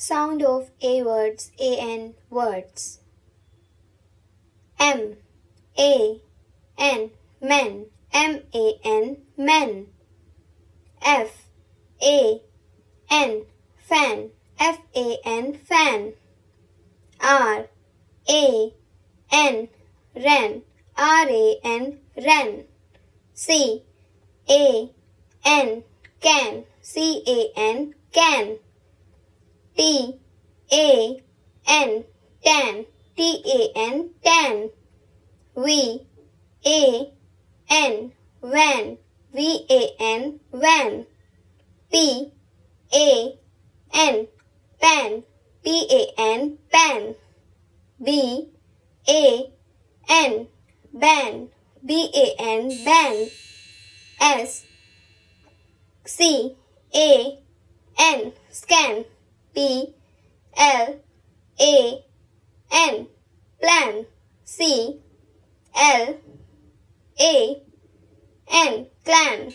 Sound of A words, AN words. M, A, N, men, MAN, men. F, A, N, fan, FAN, fan. R, A, N, ran, RAN, ran. C, A, N, can, CAN, can. T, A, N, tan, TAN, tan. V, A, N, van, VAN, van. P, A, N, pan, PAN, pan. B, A, N, ban, BAN, ban. S, C, A, N, scan, P, L, A, N, plan, C, L, A, N, clan.